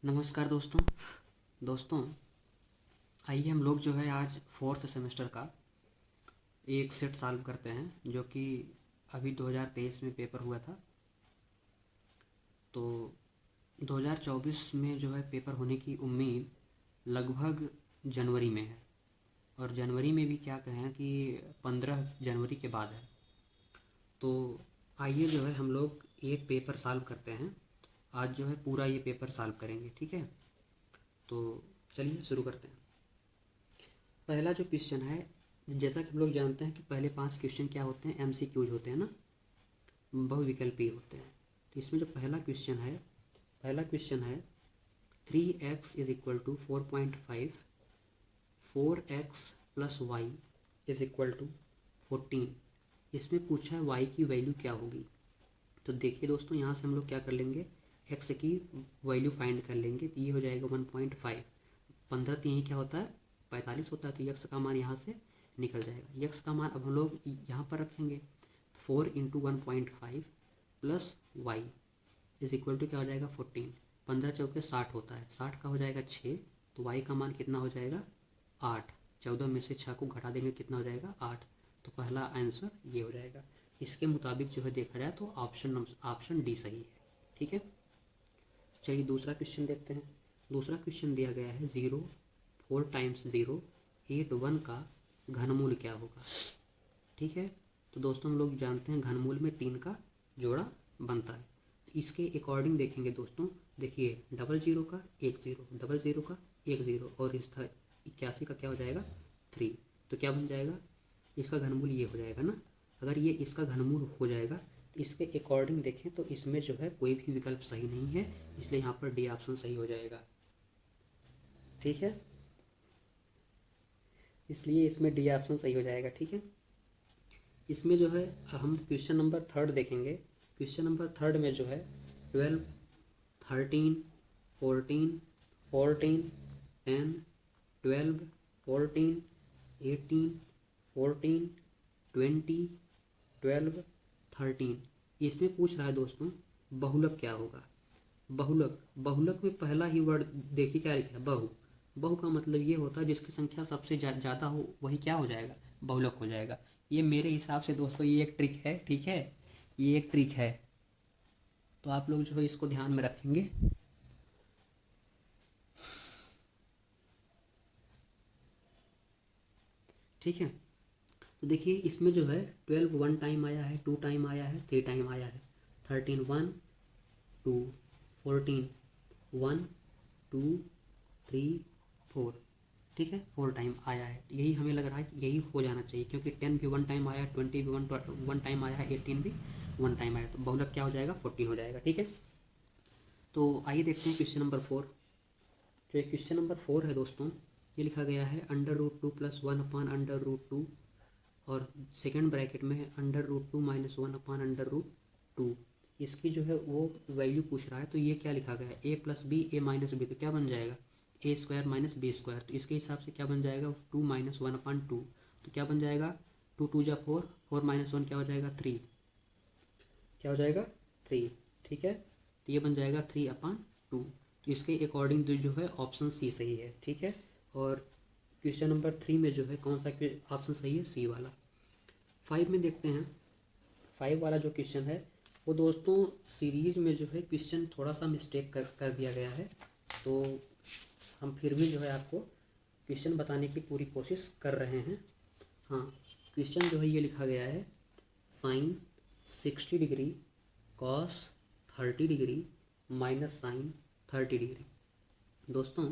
नमस्कार दोस्तों आइए हम लोग जो है आज फोर्थ सेमेस्टर का एक सेट सॉल्व करते हैं जो कि अभी 2023 में पेपर हुआ था। तो 2024 में जो है पेपर होने की उम्मीद लगभग जनवरी में है, और जनवरी में भी क्या कहें कि 15 जनवरी के बाद है। तो आइए जो है हम लोग एक पेपर सॉल्व करते हैं। आज जो है पूरा ये पेपर सॉल्व करेंगे, ठीक है। तो चलिए शुरू करते हैं। पहला जो क्वेश्चन है, जैसा कि हम लोग जानते हैं कि पहले 5 क्वेश्चन क्या होते हैं, MCQs होते हैं ना, बहुविकल्पीय होते हैं। तो इसमें जो पहला क्वेश्चन है 3x is equal to 4.5, 4x plus y is equal to 14। इसमें पूछा है y की वैल्यू क्या होगी। तो देखिए दोस्तों, यहाँ से हम लोग क्या कर लेंगे, x की वैल्यू फाइंड कर लेंगे। तो ये हो जाएगा 1.5, 15 3 क्या होता है 45 होता है। तो x का मान यहाँ से निकल जाएगा। x का मान अब हम लोग यहाँ पर रखेंगे, 4 into 1.5 plus y is equal to क्या हो जाएगा 14। 15 चौके 60 होता है, 60 का हो जाएगा 6। तो y का मान कितना हो जाएगा 8। 14 में से 6 को घटा देंगे, कितना हो जाएगा 8। तो पहला आंसर ये हो जाएगा। इसके मुताबिक जो है देखा जाए तो ऑप्शन डी सही है, ठीक है। चलिए दूसरा क्वेश्चन देखते हैं। दूसरा क्वेश्चन दिया गया है 0, 4 टाइम्स 0, 8 1 का घनमूल क्या होगा, ठीक है। तो दोस्तों हम लोग जानते हैं घनमूल में 3 का जोड़ा बनता है। तो इसके अकॉर्डिंग देखेंगे दोस्तों, देखिए 00 का 1 0, 00 का 1 0, और इस 81 का क्या हो जाएगा 3। तो क्या बन जाएगा, इसका घनमूल ये हो जाएगा ना। अगर ये इसका घनमूल हो जाएगा तो इसके अकॉर्डिंग देखें तो इसमें जो है कोई भी विकल्प सही नहीं है, इसलिए यहाँ पर डी ऑप्शन सही हो जाएगा, ठीक है। इसलिए इसमें डी ऑप्शन सही हो जाएगा, ठीक है। इसमें जो है हम क्वेश्चन नंबर 3 देखेंगे। क्वेश्चन नंबर 3 में जो है 12, 13, 14, 14, 10, 12, 14, 18, 14, 20, 12, 13, इसमें पूछ रहा है दोस्तों बहुलक क्या होगा। बहुलक में पहला ही वर्ड देखिए क्या लिखा है, बहु का मतलब ये होता है जिसकी संख्या सबसे ज़्यादा हो वही क्या हो जाएगा बहुलक हो जाएगा। ये मेरे हिसाब से दोस्तों ये एक ट्रिक है, ठीक है, ये एक ट्रिक है। तो आप लोग जो है इसको ध्यान में रखेंगे। ठीक है, तो देखिए इसमें जो है 12 1 टाइम आया है, 2 टाइम आया है, 3 टाइम आया है, 13 1 2, 14 1 2 3 4, ठीक है, 4 टाइम आया है। यही हमें लग रहा है कि यही हो जाना चाहिए, क्योंकि 10 भी 1 टाइम आया है, 20 भी 1 टाइम आया है, 18 भी 1 टाइम आया, तो बहुलक क्या हो जाएगा 14 हो जाएगा, ठीक है। तो आइए देखते हैं क्वेश्चन नंबर 4। जो क्वेश्चन नंबर 4 है दोस्तों, ये लिखा गया है √2 + 1 अपान √2, और सेकेंड ब्रैकेट में है √2 - 1 अपान √2। इसकी जो है वो वैल्यू पूछ रहा है। तो ये क्या लिखा गया है, a + b, a - b, तो क्या बन जाएगा a² - b²। तो इसके हिसाब से क्या बन जाएगा 2 - 1/2। तो क्या बन जाएगा 2 2 जा 4, 4 - 1 क्या हो जाएगा 3, क्या हो जाएगा 3, ठीक है। तो ये बन जाएगा 3/2। तो इसके अकॉर्डिंग जो है ऑप्शन सी सही है, ठीक है। और क्वेश्चन नंबर 3 में जो है कौन सा ऑप्शन सही है, सी वाला। 5 में देखते हैं। 5 वाला जो क्वेश्चन है वो दोस्तों सीरीज में जो है क्वेश्चन थोड़ा सा मिस्टेक कर दिया गया है। तो हम फिर भी जो है आपको क्वेश्चन बताने की पूरी कोशिश कर रहे हैं। हाँ, क्वेश्चन जो है ये लिखा गया है sin 60 degree cos 30 degree minus sin 30 degree. दोस्तों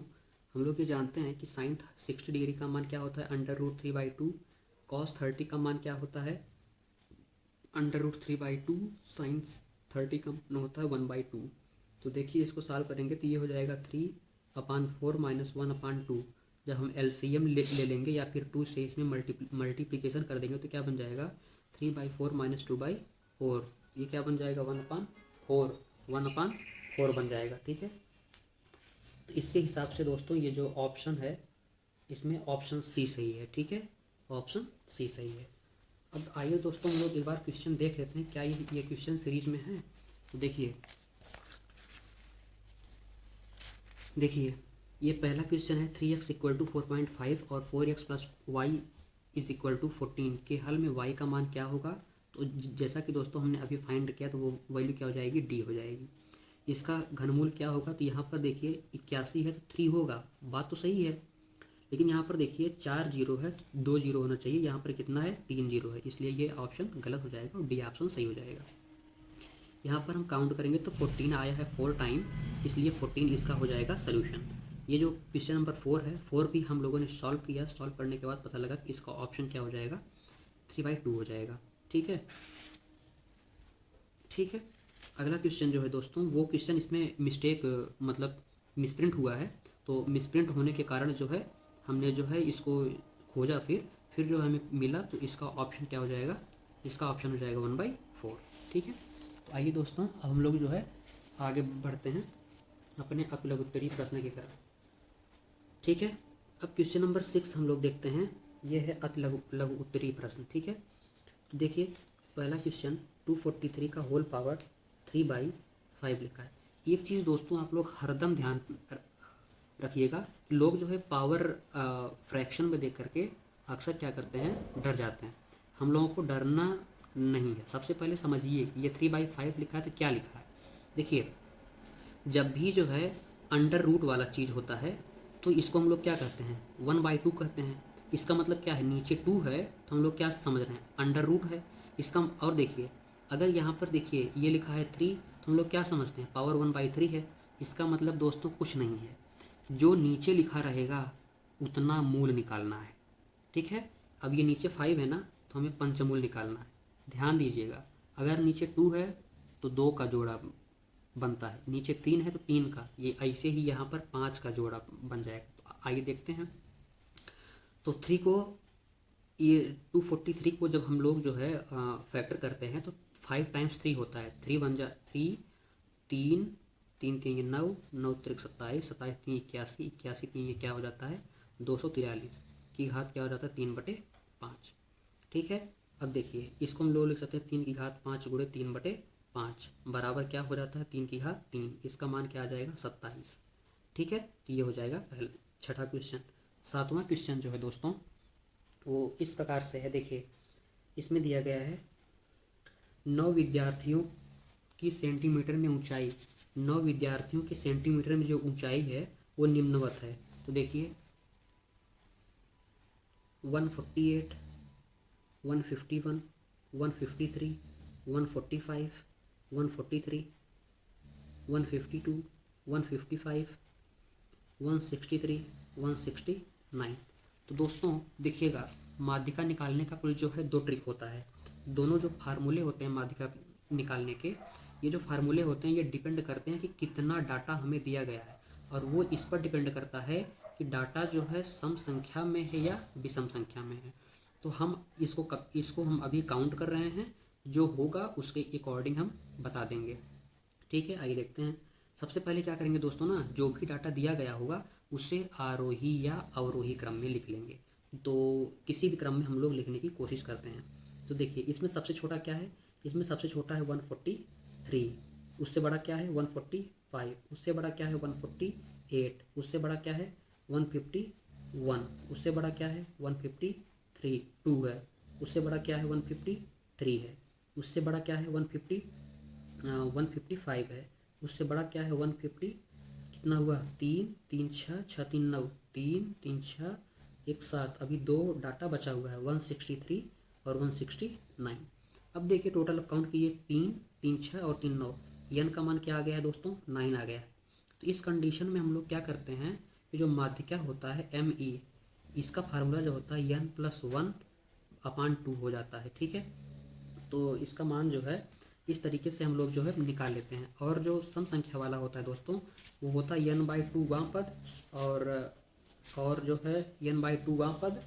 हम लोग ये जानते हैं कि sin 60 डिग्री का मान क्या होता है √3/2, cos 30 का मान क्या होता है √3/2, sin 30 का मान होता है 1/2। तो देखिए इसको सॉल्व करेंगे तो ये हो जाएगा 3/4 - 1/2। जब हम LCM ले लेंगे या फिर 2 से इसमें मल्टीप्लिकेशन कर देंगे तो क्या बन जाएगा 3/4 - 2/4। ये क्या बन जाएगा 1/4, 1/4 बन जाएगा, ठीक है। तो इसके हिसाब से दोस्तों ये जो ऑप्शन है इसमें ऑप्शन सी सही है, ठीक है, ऑप्शन सी सही है। अब आइए दोस्तों हम लोग एक बार क्वेश्चन देख लेते हैं क्या ये क्वेश्चन सीरीज में है। तो देखिए देखिए ये पहला क्वेश्चन है 3x इक्वल टू 4.5 और 4x plus y is equal to 14 के हल में y का मान क्या होगा। तो जैसा कि दोस्तों हमने अभी फाइंड किया तो वो वैल्यू क्या हो जाएगी, d हो जाएगी। इसका घनमूल क्या होगा, तो यहाँ पर देखिए 81 है तो 3 होगा, बात तो सही है। लेकिन यहाँ पर देखिए 4 जीरो है तो 2 जीरो होना चाहिए, यहाँ पर कितना है 3 जीरो है, इसलिए ये ऑप्शन गलत हो जाएगा और डी ऑप्शन सही हो जाएगा। यहाँ पर हम काउंट करेंगे तो 14 आया है 4 टाइम, इसलिए 14 इसका हो जाएगा सोल्यूशन। ये जो क्वेश्चन नंबर 4 है, 4 भी हम लोगों ने सॉल्व किया, सॉल्व करने के बाद पता लगा कि इसका ऑप्शन क्या हो जाएगा, 3/2 हो जाएगा। ठीक है, ठीक है। अगला क्वेश्चन जो है दोस्तों, वो क्वेश्चन इसमें मिस्टेक मतलब मिसप्रिंट हुआ है, तो मिसप्रिंट होने के कारण जो है हमने जो है इसको खोजा, फिर जो हमें मिला, तो इसका ऑप्शन क्या हो जाएगा, इसका ऑप्शन हो जाएगा 1/4। ठीक है, तो आइए दोस्तों अब हम लोग जो है आगे बढ़ते हैं अपने अति लघु उत्तरीय प्रश्न की तरफ। ठीक है, अब क्वेश्चन नंबर 6 हम लोग देखते हैं, ये है अति लघु उत्तरीय प्रश्न। ठीक है, तो देखिए पहला क्वेश्चन 243 का होल पावर 3/5 लिखा है। एक चीज़ दोस्तों आप लोग हरदम ध्यान रखिएगा, लोग जो है पावर फ्रैक्शन में देख करके अक्सर क्या करते हैं, डर जाते हैं। हम लोगों को डरना नहीं है। सबसे पहले समझिए ये 3/5 लिखा है तो क्या लिखा है। देखिए जब भी जो है अंडर रूट वाला चीज़ होता है तो इसको हम लोग क्या कहते हैं, 1/2 कहते हैं। इसका मतलब क्या है, नीचे 2 है तो हम लोग क्या समझ रहे हैं, अंडर रूट है इसका। और देखिए अगर यहाँ पर देखिए ये लिखा है 3 तो हम लोग क्या समझते हैं, पावर 1/3 है। इसका मतलब दोस्तों कुछ नहीं है, जो नीचे लिखा रहेगा उतना मूल निकालना है। ठीक है, अब ये नीचे 5 है ना, तो हमें पंचमूल निकालना है। ध्यान दीजिएगा, अगर नीचे 2 है तो 2 का जोड़ा बनता है, नीचे 3 है तो 3 का, ये ऐसे ही यहाँ पर 5 का जोड़ा बन जाएगा। तो आइए देखते हैं। तो 3 को, ये 243 को जब हम लोग जो है फैक्टर करते हैं तो 5 टाइम्स 3 होता है। 3 बन जा 3, 3 3 3 9, 9 3 27, 27 3 81, 81 3 ये क्या हो जाता है 243 की घात क्या हो जाता है 3/5। ठीक है, अब देखिए इसको हम लोग लिख सकते हैं 3 की घात 5 गुणे 3/5 बराबर क्या हो जाता है 3 की घात 3। इसका मान क्या आ जाएगा 27। ठीक है, तो ये हो जाएगा पहला छठा क्वेश्चन। सातवां क्वेश्चन जो है दोस्तों वो इस प्रकार से है। देखिए इसमें दिया गया है 9 विद्यार्थियों की सेंटीमीटर में ऊंचाई, 9 विद्यार्थियों की सेंटीमीटर में जो ऊंचाई है वो निम्नवत है। तो देखिए 148, 151, 153, 145, 143, 152, 155, 163, 169। तो दोस्तों देखिएगा माध्यिका निकालने का कुल जो है 2 ट्रिक होता है। दोनों जो फार्मूले होते हैं माध्यिका निकालने के, ये जो फार्मूले होते हैं ये डिपेंड करते हैं कि कितना डाटा हमें दिया गया है, और वो इस पर डिपेंड करता है कि डाटा जो है सम संख्या में है या विषम संख्या में है। तो हम इसको हम अभी काउंट कर रहे हैं, जो होगा उसके अकॉर्डिंग हम बता देंगे। ठीक है, आइए देखते हैं। सबसे पहले क्या करेंगे दोस्तों ना, जो भी डाटा दिया गया होगा उसे आरोही या अवरोही क्रम में लिख लेंगे। तो किसी भी क्रम में हम लोग लिखने की कोशिश करते हैं। तो देखिए इसमें सबसे छोटा क्या है, इसमें सबसे छोटा है 143, उससे बड़ा क्या है 145, उससे बड़ा क्या है 148, उससे बड़ा क्या है 151, उससे बड़ा क्या है 153 2 है, उससे बड़ा क्या है 153 है, उससे बड़ा क्या है 155 है, उससे बड़ा क्या है 150, कितना हुआ 3 3 6 6 3 9, 3 3 6 1 7, अभी 2 डाटा बचा हुआ है 163 और 169। अब देखिए टोटल काउंट कीजिए 3 3 6 और 3 9, एन का मान क्या आ गया है दोस्तों 9 आ गया है। तो इस कंडीशन में हम लोग क्या करते हैं कि जो माध्यिका होता है ME, इसका फार्मूला जो होता है n+1/2 हो जाता है। ठीक है, तो इसका मान जो है इस तरीके से हम लोग जो है निकाल लेते हैं। और जो सम संख्या वाला होता है दोस्तों वो होता है n/2 वां पद, और जो है n/2 वां पद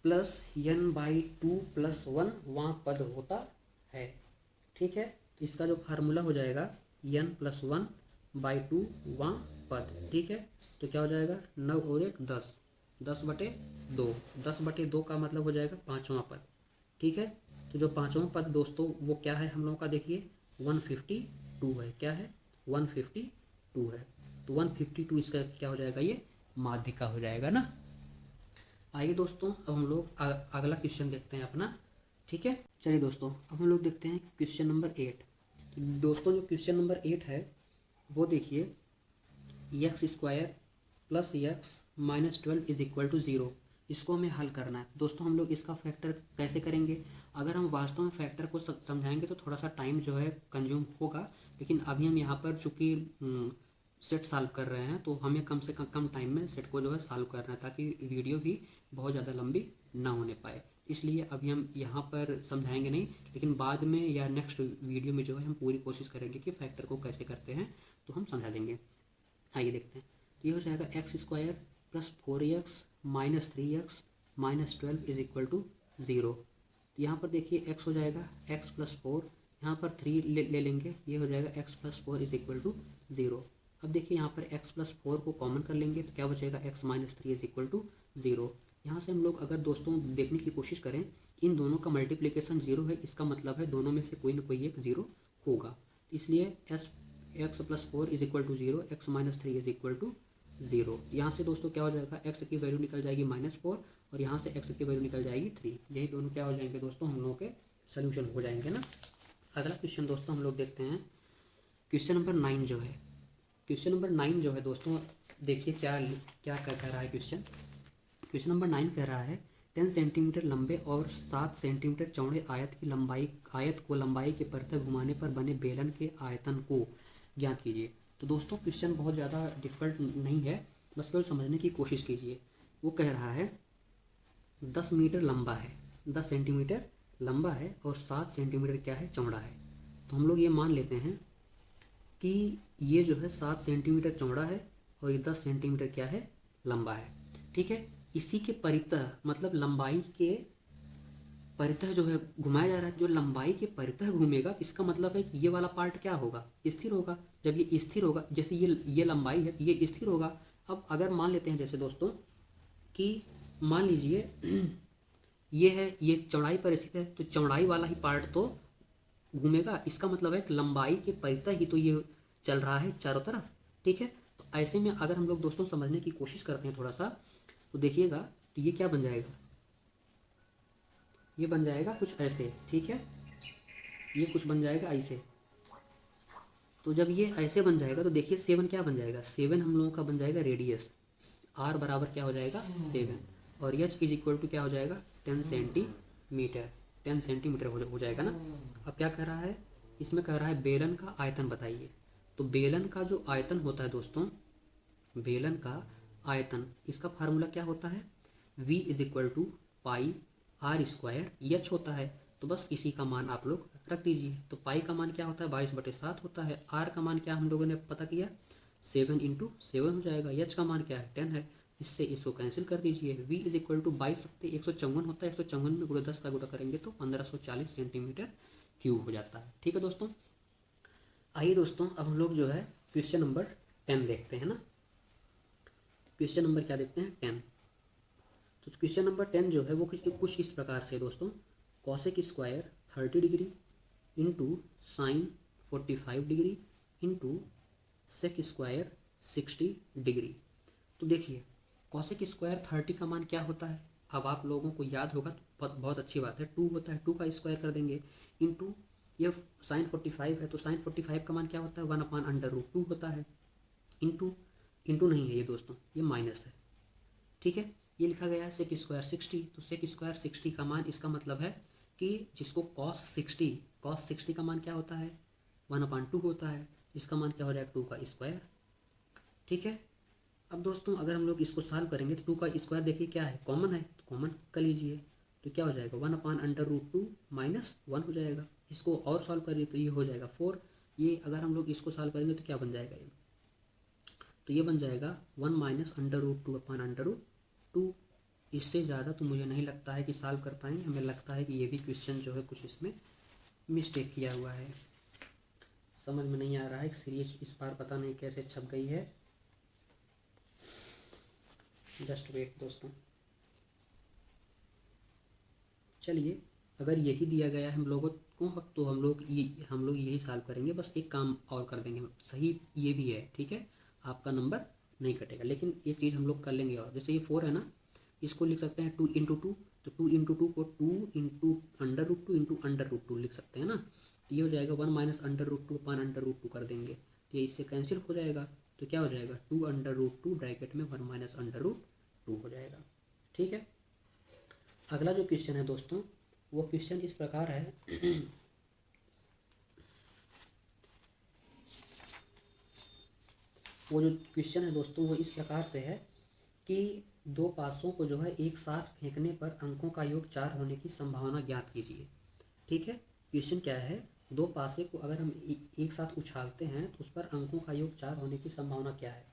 प्लस n/2 + 1 वां पद होता है। ठीक है, तो इसका जो फार्मूला हो जाएगा n+1/2 वां पद। ठीक है, तो क्या हो जाएगा 9 और 1 10, 10/2, 10/2 का मतलब हो जाएगा 5वां पद। ठीक है, तो जो 5वां पद दोस्तों वो क्या है हम लोगों का, देखिए 152 है। क्या है 152 है। तो 152 इसका क्या हो जाएगा, ये माध्यिका हो जाएगा ना। आइए दोस्तों अब हम लोग अगला क्वेश्चन देखते हैं अपना, ठीक है। चलिए दोस्तों अब हम लोग देखते हैं क्वेश्चन नंबर 8। तो दोस्तों जो क्वेश्चन नंबर 8 है वो देखिए, x square plus x minus 12 is equal to 0। इसको हमें हल करना है दोस्तों। हम लोग इसका फैक्टर कैसे करेंगे, अगर हम वास्तव में फैक्टर को समझाएंगे तो थोड़ा सा टाइम जो है कंज्यूम होगा, लेकिन अभी हम यहाँ पर चूँकि सेट सॉल्व कर रहे हैं तो हमें कम से कम टाइम में सेट को जो है सॉल्व करना है, ताकि वीडियो भी बहुत ज़्यादा लंबी ना होने पाए। इसलिए अभी हम यहाँ पर समझाएंगे नहीं, लेकिन बाद में या नेक्स्ट वीडियो में जो है हम पूरी कोशिश करेंगे कि फैक्टर को कैसे करते हैं तो हम समझा देंगे। आइए देखते हैं। तो ये हो जाएगा x square plus 4x minus 3x minus 12 is equal to 0। तो यहाँ पर देखिए x हो जाएगा x प्लस 4, यहाँ पर 3 ले लेंगे, ये हो जाएगा x plus 4 is equal to 0। अब देखिए यहाँ पर x प्लस 4 को कॉमन कर लेंगे तो क्या बचेगा, x minus 3 is equal to 0। यहाँ से हम लोग अगर दोस्तों देखने की कोशिश करें, इन दोनों का मल्टीप्लिकेशन 0 है, इसका मतलब है दोनों में से कोई ना कोई एक 0 होगा। इसलिए x plus 4 is equal to 0, x minus 3 is equal to 0। यहाँ से दोस्तों क्या हो जाएगा, x की वैल्यू निकल जाएगी -4 और यहाँ से x की वैल्यू निकल जाएगी 3। यही दोनों क्या हो जाएंगे दोस्तों, हम लोगों के सोल्यूशन हो जाएंगे ना। अगला क्वेश्चन दोस्तों हम लोग देखते हैं, क्वेश्चन नंबर 9 जो है। क्वेश्चन नंबर 9 जो है दोस्तों, देखिए क्या क्या कह रहा है क्वेश्चन। क्वेश्चन नंबर 9 कह रहा है 10 सेंटीमीटर लंबे और 7 सेंटीमीटर चौड़े आयत को लंबाई के परत घुमाने पर बने बेलन के आयतन को ज्ञात कीजिए। तो दोस्तों क्वेश्चन बहुत ज़्यादा डिफिकल्ट नहीं है, बस केवल समझने की कोशिश कीजिए। वो कह रहा है 10 मीटर लंबा है, 10 सेंटीमीटर लंबा है और 7 सेंटीमीटर क्या है, चौड़ा है। तो हम लोग ये मान लेते हैं कि ये जो है 7 सेंटीमीटर चौड़ा है और ये 10 सेंटीमीटर क्या है, लंबा है, ठीक है। इसी के परितः मतलब लंबाई के परितः जो है घुमाया जा रहा है। जो लंबाई के परितः घूमेगा इसका मतलब है कि ये वाला पार्ट क्या होगा, स्थिर होगा। जब ये स्थिर होगा, जैसे ये लंबाई है, ये स्थिर होगा। अब अगर मान लेते हैं जैसे दोस्तों कि मान लीजिए ये है, ये चौड़ाई पर स्थित है, तो चौड़ाई वाला ही पार्ट तो घूमेगा। इसका मतलब है कि लंबाई के परितः ही तो ये चल रहा है चारों तरफ, ठीक है। तो ऐसे में अगर हम लोग दोस्तों समझने की कोशिश करते हैं थोड़ा सा, तो देखिएगा तो ये क्या बन जाएगा, ये बन जाएगा कुछ ऐसे, ठीक है। ये कुछ बन जाएगा ऐसे। तो जब ये ऐसे बन जाएगा तो देखिए 7 क्या बन जाएगा, 7 हम लोगों का बन जाएगा रेडियस। r बराबर क्या हो जाएगा 7 और h इज इक्वल टू क्या हो जाएगा 10 सेंटीमीटर, 10 सेंटीमीटर हो जाएगा ना। अब क्या कह रहा है, इसमें कह रहा है बेलन का आयतन बताइए। तो बेलन का जो आयतन होता है दोस्तों, बेलन का आयतन, इसका फार्मूला क्या होता है, v is equal to pi r square H होता है। तो बस इसी का मान आप लोग रख दीजिए। तो पाई का मान क्या होता है 22/7 होता है। r का मान क्या हम लोगों ने पता किया 7 × 7 हो जाएगा। एच का मान क्या है 10 है। इससे इसको कैंसिल कर दीजिए। v इज इक्वल टू 22 154 होता है, 154 में गुणा 10 का गुणा करेंगे तो 1540 सेंटीमीटर क्यूब हो जाता है, ठीक है दोस्तों। आइए दोस्तों अब हम लोग जो है क्वेश्चन नंबर 10 देखते हैं ना। क्वेश्चन नंबर क्या देखते हैं 10। तो क्वेश्चन नंबर 10 जो है वो कुछ इस प्रकार से दोस्तों, cosec square 30 degree into sine 45 degree into sec square 60 degree. तो देखिए कॉसेक स्क्वायर 30 का मान क्या होता है, अब आप लोगों को याद होगा तो बहुत अच्छी बात है, 2 होता है, 2 का स्क्वायर कर देंगे इंटू ये साइन 45 है, तो साइन 45 का मान क्या होता है 1/√2 होता है, इंटू नहीं है ये दोस्तों, ये माइनस है, ठीक है। ये लिखा गया है सेक स्क्वायर 60, तो सेक स्क्वायर 60 का मान, इसका मतलब है कि जिसको कॉस 60 का मान क्या होता है 1/2 होता है, इसका मान क्या हो जाएगा 2 का स्क्वायर, ठीक है। अब दोस्तों अगर हम लोग इसको सॉल्व करेंगे तो 2 का स्क्वायर देखिए क्या है, कॉमन है, तो कॉमन कर लीजिए। तो क्या हो जाएगा 1/√2 माइनस 1 हो जाएगा। इसको और सॉल्व करिए तो ये हो जाएगा 4। ये अगर हम लोग इसको सॉल्व करेंगे तो क्या बन जाएगा ये, तो ये बन जाएगा 1 माइनस √2/√2। इससे ज़्यादा तो मुझे नहीं लगता है कि सॉल्व कर पाएंगे। हमें लगता है कि ये भी क्वेश्चन जो है कुछ इसमें मिस्टेक किया हुआ है, समझ में नहीं आ रहा है। सीरीज इस बार पता नहीं कैसे छप गई है, जस्ट वेट दोस्तों। चलिए अगर यही दिया गया है हम लोगों को तो हम लोग यही सॉल्व करेंगे। बस एक काम और कर देंगे, सही ये भी है, ठीक है। आपका नंबर नहीं कटेगा। लेकिन एक चीज़ हम लोग कर लेंगे, और जैसे ये 4 है ना, इसको लिख सकते हैं 2 × 2, तो 2 × 2 को 2 × √2 लिख सकते हैं ना। तो ये हो जाएगा 1 - √2 अपन √2 कर देंगे, तो ये इससे कैंसिल हो जाएगा। तो क्या हो जाएगा 2 √2 ब्रैकेट में 1 - √2 हो जाएगा। ठीक है। अगला जो क्वेश्चन है दोस्तों, वो क्वेश्चन इस प्रकार है वो जो क्वेश्चन है दोस्तों वो इस प्रकार से है कि दो पासों को जो है एक साथ फेंकने पर अंकों का योग 4 होने की संभावना ज्ञात कीजिए। ठीक है। क्वेश्चन क्या है, दो पासे को अगर हम एक साथ उछालते हैं तो उस पर अंकों का योग 4 होने की संभावना क्या है।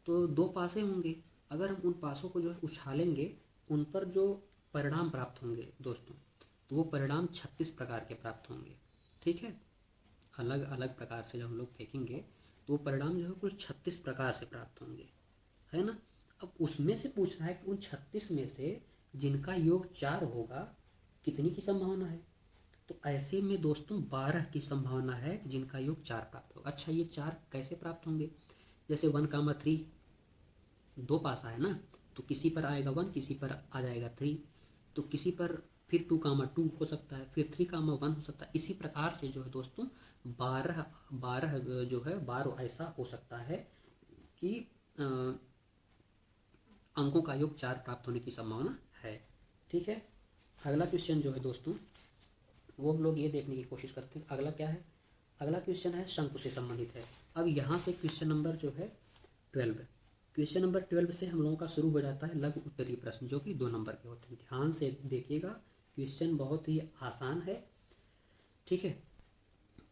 तो दो पासे होंगे, अगर हम उन पासों को जो है उछालेंगे, उन पर जो परिणाम प्राप्त होंगे दोस्तों, तो वो परिणाम 36 प्रकार के प्राप्त होंगे। ठीक है। अलग अलग प्रकार से जब हम लोग फेंकेंगे तो वो परिणाम जो है कुल 36 प्रकार से प्राप्त होंगे, है ना। अब उसमें से पूछ रहा है कि उन 36 में से जिनका योग 4 होगा कितनी की संभावना है। तो ऐसे में दोस्तों 12 की संभावना है कि जिनका योग 4 प्राप्त होगा। अच्छा, ये 4 कैसे प्राप्त होंगे, जैसे 1, 3 दो पासा है ना, तो किसी पर आएगा 1, किसी पर आ जाएगा 3, तो किसी पर फिर 2, 2 हो सकता है, फिर 3, 1 हो सकता है। इसी प्रकार से जो है दोस्तों 12 जो है 12 ऐसा हो सकता है कि अंकों का योग 4 प्राप्त होने की संभावना है। ठीक है। अगला क्वेश्चन जो है दोस्तों वो हम लोग ये देखने की कोशिश करते हैं। अगला क्या है, अगला क्वेश्चन है शंकु से संबंधित है। अब यहाँ से क्वेश्चन नंबर जो है 12, क्वेश्चन नंबर 12 से हम लोगों का शुरू हो जाता है लघु उत्तरीय प्रश्न, जो कि 2 नंबर के होते हैं। ध्यान से देखिएगा, क्वेश्चन बहुत ही आसान है। ठीक है।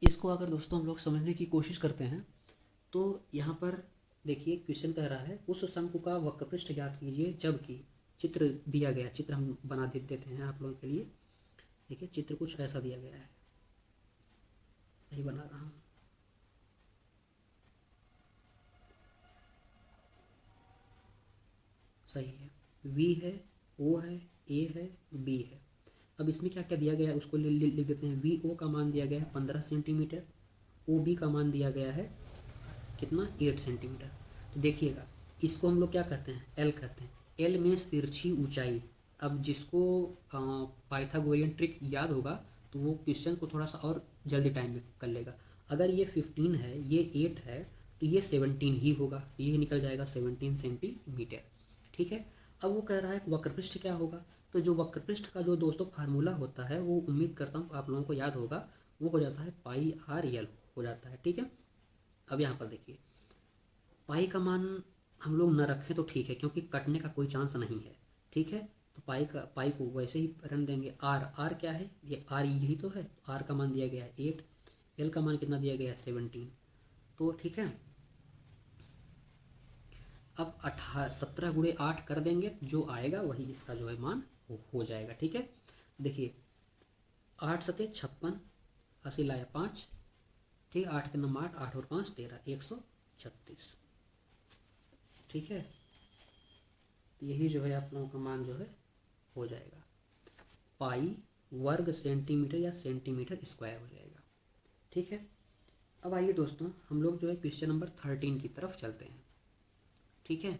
इसको अगर दोस्तों हम लोग समझने की कोशिश करते हैं तो यहाँ पर देखिए क्वेश्चन कह रहा है उस शंकु का वक्रपृष्ठ ज्ञात कीजिए जबकि चित्र दिया गया, चित्र हम बना देते हैं आप लोगों के लिए। देखिए चित्र कुछ ऐसा दिया गया है, सही बना रहा हूँ। सही है, V है, O है, A है, B है। अब इसमें क्या क्या दिया गया है उसको लिख देते हैं। VO का मान दिया गया है 15 सेंटीमीटर, OB का मान दिया गया है कितना 8 सेंटीमीटर। तो देखिएगा इसको हम लोग क्या कहते हैं, L कहते हैं। L में तिरछी ऊंचाई। अब जिसको पाइथागोरियन ट्रिक याद होगा तो वो क्वेश्चन को थोड़ा सा और जल्दी टाइम में कर लेगा। अगर ये 15 है, ये 8 है, तो ये 17 ही होगा, ये निकल जाएगा 17 सेंटीमीटर। ठीक है। अब वो कह रहा है वक्रपृष्ठ क्या होगा, तो जो वक्रपृष्ठ का जो दोस्तों फार्मूला होता है वो उम्मीद करता हूँ आप लोगों को याद होगा, वो हो जाता है πr/l हो जाता है। ठीक है। अब यहाँ पर देखिए पाई का मान हम लोग न रखें तो ठीक है, क्योंकि कटने का कोई चांस नहीं है। ठीक है। तो पाई को वैसे ही रन देंगे। आर क्या है, ये आर यही तो है, आर का मान दिया गया है 8, एल का मान कितना दिया गया है 17। तो ठीक है। अब 17 × 8 कर देंगे, जो आएगा वही इसका जो है मान हो जाएगा। ठीक है। देखिए 8 × 7 = 56, 80 लाया 5, ठीक है। 8 के नंबर 8, 8 और 5 13, 136। ठीक है। यही जो है आप लोगों का मान जो है हो जाएगा π² सेंटीमीटर या सेंटीमीटर स्क्वायर हो जाएगा। ठीक है। अब आइए दोस्तों हम लोग जो है क्वेश्चन नंबर 13 की तरफ चलते हैं। ठीक है।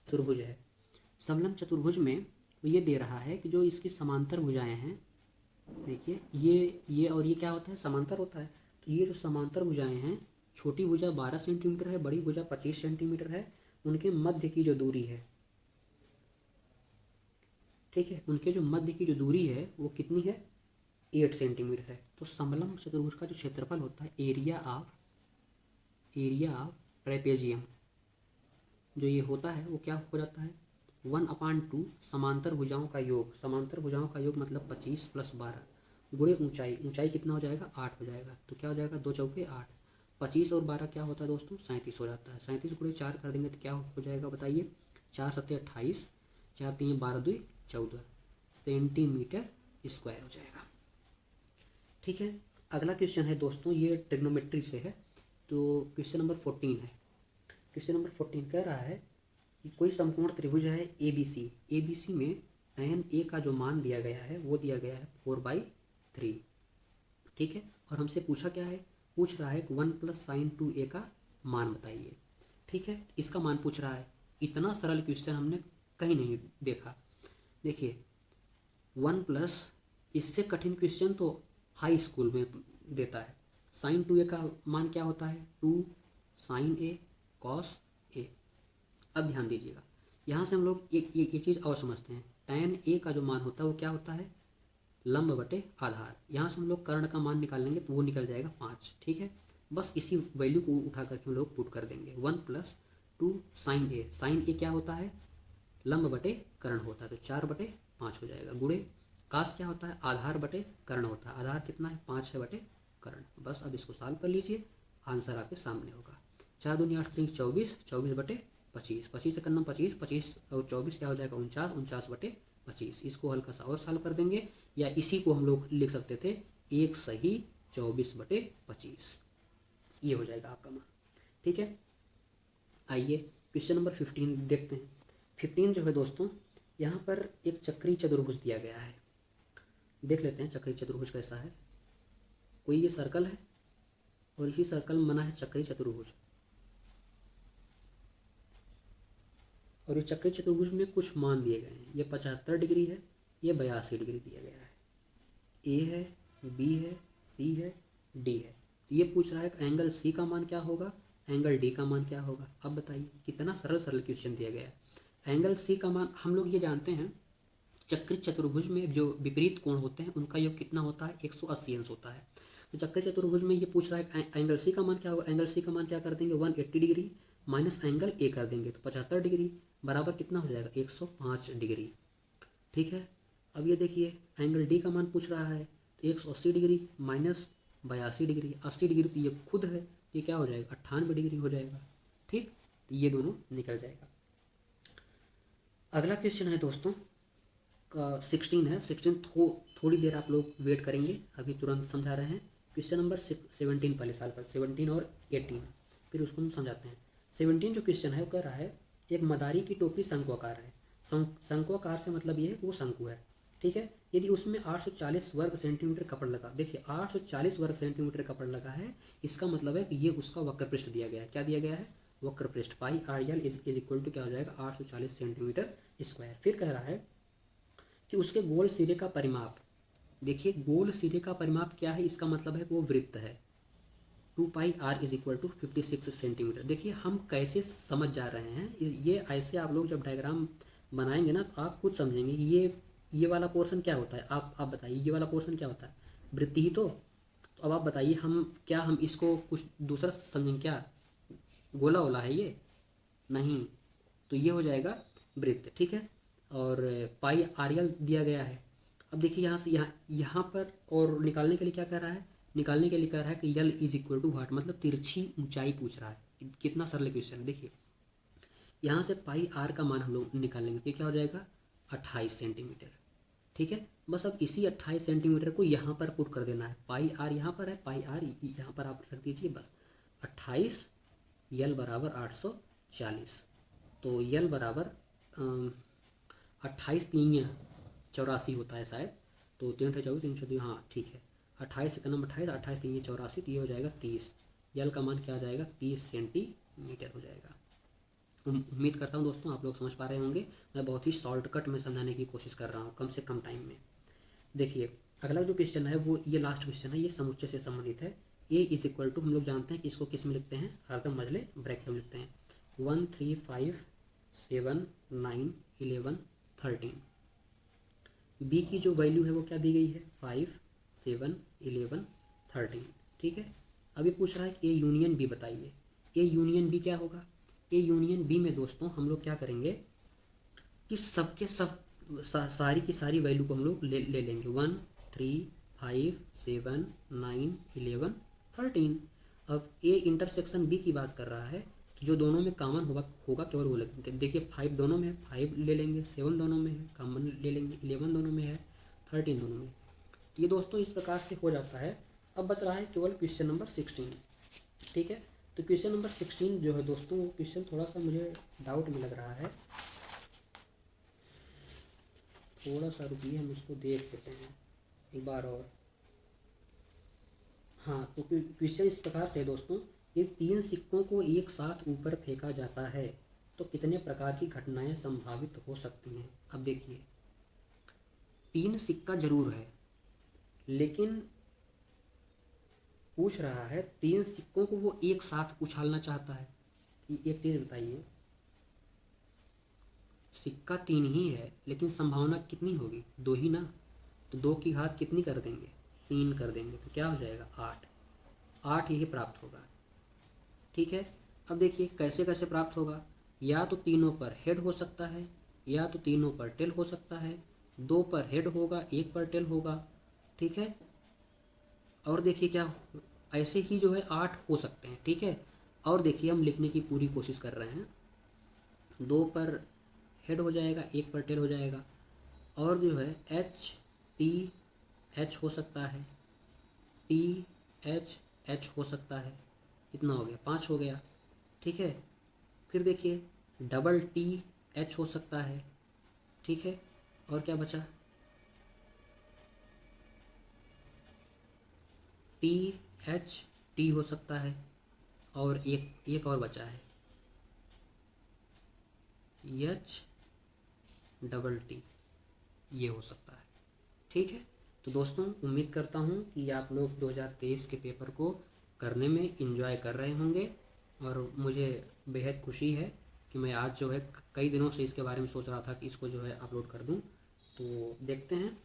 चतुर्भुज है, समलंब चतुर्भुज में ये दे रहा है कि जो इसकी समांतर भुजाएं हैं, देखिए ये और ये क्या होता है, समांतर होता है। तो ये जो समांतर भुजाएं हैं, छोटी भुजा 12 सेंटीमीटर है, बड़ी भुजा 25 सेंटीमीटर है, उनके मध्य की जो दूरी है, ठीक है, उनके जो मध्य की जो दूरी है वो कितनी है 8 सेंटीमीटर है। तो समलंब चतुर्भुज का जो क्षेत्रफल होता है, एरिया ऑफ ट्रेपेजियम जो ये होता है वो क्या हो जाता है 1/2 समांतर भुजाओं का योग। समांतर भुजाओं का योग मतलब 25 + 12 गुणे ऊंचाई। ऊंचाई कितना हो जाएगा 8 हो जाएगा। तो क्या हो जाएगा 2 चौके 8, 25 और 12 क्या होता है दोस्तों 37 हो जाता है। 37 × 4 कर देंगे तो क्या हो जाएगा बताइए, 4 × 7 = 28, 4 × 3 = 12, 2 = 14 सेंटीमीटर स्क्वायर हो जाएगा। ठीक है। अगला क्वेश्चन है दोस्तों, ये ट्रिग्नोमेट्री से है, तो क्वेश्चन नंबर 14 है। क्वेश्चन नंबर 14 कह रहा है कि कोई समकोण त्रिभुज है ए बी सी में tan ए का जो मान दिया गया है वो दिया गया है 4/3। ठीक है, और हमसे पूछा क्या है, पूछ रहा है कि 1 + sin 2a का मान बताइए। ठीक है, इसका मान पूछ रहा है। इतना सरल क्वेश्चन हमने कहीं नहीं देखा। देखिए 1 प्लस, इससे कठिन क्वेश्चन तो हाई स्कूल में देता है। sin 2a का मान क्या होता है, 2 sin a cos a। अब ध्यान दीजिएगा, यहाँ से हम लोग एक चीज़ और समझते हैं। tan a का जो मान होता है वो क्या होता है, लंब बटे आधार। यहाँ से हम लोग कर्ण का मान निकाल लेंगे तो वो निकल जाएगा 5। ठीक है, बस इसी वैल्यू को उठा करके हम लोग पुट कर देंगे। 1 + 2 sin a क्या होता है, लंब बटे कर्ण होता है, तो 4/5 हो जाएगा। गुणे काश क्या होता है, आधार बटे कर्ण होता है। आधार कितना है, 5 है बटे कर्ण। बस अब इसको सॉल्व कर लीजिए, आंसर आपके सामने होगा। 4 दूनी 8 3 24, 24/25, 25 से करना 25, 25 और 24 क्या हो जाएगा 49, 49/25। इसको हल्का सा और सॉल्व कर देंगे, या इसी को हम लोग लिख सकते थे 1 सही 24/25। ये हो जाएगा आपका मान। ठीक है, आइए क्वेश्चन नंबर 15 देखते हैं। 15 जो है दोस्तों, यहाँ पर एक चक्रीय चतुर्भुज दिया गया है। देख लेते हैं चक्रीय चतुर्भुज कैसा है। कोई ये सर्कल है और इसी सर्कल में बना है चक्रीय चतुर्भुज, और ये चक्रीय चतुर्भुज में कुछ मान दिए गए हैं। ये 75 डिग्री है, ये 82 डिग्री दिया गया है। ए है, बी है, सी है, डी है। ये पूछ रहा है कि एंगल सी का मान क्या होगा, एंगल डी का मान क्या होगा। अब बताइए, कितना सरल सरल क्वेश्चन दिया गया है। एंगल सी का मान हम लोग ये जानते हैं, चक्रीय चतुर्भुज में जो विपरीत कोण होते हैं उनका योग कितना होता है, 180 अंश होता है। तो चक्रीय चतुर्भुज में ये पूछ रहा है एंगल सी का मान क्या होगा। एंगल सी का मान क्या कर देंगे, 180 डिग्री माइनस एंगल ए कर देंगे, तो 75 डिग्री बराबर कितना हो जाएगा, 105 डिग्री। ठीक है, अब ये देखिए एंगल डी का मान पूछ रहा है, तो 180 डिग्री माइनस 82 डिग्री, 80 डिग्री तो ये खुद है, ये क्या हो जाएगा 98 डिग्री हो जाएगा। ठीक, तो ये दोनों निकल जाएगा। अगला क्वेश्चन है दोस्तों का 16 है। 16 थोड़ी देर आप लोग वेट करेंगे, अभी तुरंत समझा रहे हैं। क्वेश्चन नंबर 17 पहले साल पर, 17 और 18 फिर उसको हम समझाते हैं। 17 जो क्वेश्चन है वो कह रहा है एक मदारी की टोपी शंक्वाकार है। शंक्वाकार से मतलब ये है कि वो शंकु है। ठीक है, यदि उसमें 840 वर्ग सेंटीमीटर कपड़ लगा, देखिए 840 वर्ग सेंटीमीटर कपड़ लगा है, इसका मतलब है कि ये उसका वक्र पृष्ठ दिया गया है। क्या दिया गया है, वक्र पृष्ठ। Pi R L is equal to क्या हो जाएगा, 840 सेंटीमीटर स्क्वायर। फिर कह रहा है कि उसके गोल सिरे का परिमाप, देखिए गोल सिरे का परिमाप क्या है, इसका मतलब है कि वो वृत्त है। 2 pi R is equal to 56 centimetre. देखिए हम कैसे समझ जा रहे हैं, ये ऐसे आप लोग जब डायग्राम बनाएंगे ना तो आप खुद समझेंगे कि ये वाला पोर्शन क्या होता है। आप बताइए ये वाला पोर्शन क्या होता है, वृत्ति ही तो अब आप बताइए हम इसको कुछ दूसरा समझेंगे क्या, गोला वोला है ये नहीं, तो ये हो जाएगा वृत्त। ठीक है, और पाई आर एल दिया गया है। अब देखिए यहाँ से यहाँ पर और निकालने के लिए क्या कर रहा है, निकालने के लिए कह रहा है कि यल इज इक्वल टू वाट, मतलब तिरछी ऊंचाई पूछ रहा है। कितना सरल क्वेश्चन है। देखिए यहाँ से पाई आर का मान हम लोग निकालेंगे तो क्या हो जाएगा 28 सेंटीमीटर। ठीक है, बस अब इसी 28 सेंटीमीटर को यहाँ पर पुट कर देना है। पाई आर यहाँ पर है, पाई आर यहाँ पर आप रख दीजिए बस। 28 यल बराबर 840, तो यल बराबर 28 3 84 होता है शायद, तो 3 24 3 हाँ ठीक है, 28 से कलम 28, 28 3 84, तो ये हो जाएगा 30। यल का मान क्या हो जाएगा 30 सेंटीमीटर हो जाएगा। उम्मीद करता हूँ दोस्तों आप लोग समझ पा रहे होंगे। मैं बहुत ही शॉर्टकट में समझाने की कोशिश कर रहा हूँ कम से कम टाइम में। देखिए अगला जो क्वेश्चन है वो ये लास्ट क्वेश्चन है, ये समुच्चय से संबंधित है। ए इज इक्वल टू, हम लोग जानते हैं कि इसको किस में लिखते हैं, हरदम मजले ब्रैकेट में लिखते हैं। 1 3 5 7 9 11 13। बी की जो वैल्यू है वो क्या दी गई है, 5 7 11 13। ठीक है, अभी पूछ रहा है कि ए यूनियन बी बताइए। ए यूनियन बी क्या होगा, ए यूनियन बी में दोस्तों हम लोग क्या करेंगे कि सबके सब सारी की सारी वैल्यू को हम लोग ले लेंगे। 1 3 5 7 9 11 13। अब ए इंटरसेक्शन बी की बात कर रहा है, तो जो दोनों में कॉमन होगा केवल वो लगेंगे। देखिए 5 दोनों में है, 5 ले लेंगे, 7 दोनों में है कॉमन ले लेंगे, 11 दोनों में है, 13 दोनों में। ये दोस्तों इस प्रकार से हो जाता है। अब बच रहा है केवल क्वेश्चन नंबर 16। ठीक है, तो क्वेश्चन नंबर 16 जो है दोस्तों, वो क्वेश्चन थोड़ा सा मुझे डाउट में लग रहा है, थोड़ा सा रुकिए, हम इसको देख लेते हैं एक बार और। हाँ, तो क्वेश्चन इस प्रकार से है दोस्तों, कि 3 सिक्कों को एक साथ ऊपर फेंका जाता है तो कितने प्रकार की घटनाएं संभावित हो सकती हैं। अब देखिए, 3 सिक्का जरूर है, लेकिन पूछ रहा है 3 सिक्कों को वो एक साथ उछालना चाहता है। एक चीज़ बताइए, सिक्का 3 ही है, लेकिन संभावना कितनी होगी? 2 ही ना। तो 2 की घात कितनी कर देंगे? 3 कर देंगे, तो क्या हो जाएगा? 8। 8 यही प्राप्त होगा। ठीक है, अब देखिए कैसे कैसे प्राप्त होगा। या तो तीनों पर हेड हो सकता है, या तो तीनों पर टेल हो सकता है। 2 पर हेड होगा, 1 पर टेल होगा। ठीक है, और देखिए क्या, ऐसे ही जो है 8 हो सकते हैं। ठीक है, और देखिए हम लिखने की पूरी कोशिश कर रहे हैं। 2 पर हेड हो जाएगा, 1 पर टेल हो जाएगा, और जो है एच टी एच हो सकता है, टी एच एच हो सकता है। कितना हो गया? 5 हो गया। ठीक है, फिर देखिए डबल टी एच हो सकता है। ठीक है, और क्या बचा? टी एच टी हो सकता है, और एक और बचा है, एच डबल टी, ये हो सकता है। ठीक है, तो दोस्तों उम्मीद करता हूँ कि आप लोग 2023 के पेपर को करने में एंजॉय कर रहे होंगे, और मुझे बेहद खुशी है कि मैं आज जो है कई दिनों से इसके बारे में सोच रहा था कि इसको जो है अपलोड कर दूँ। तो देखते हैं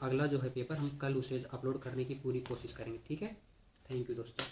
अगला जो है पेपर, हम कल उसे अपलोड करने की पूरी कोशिश करेंगे। ठीक है, थैंक यू दोस्तों।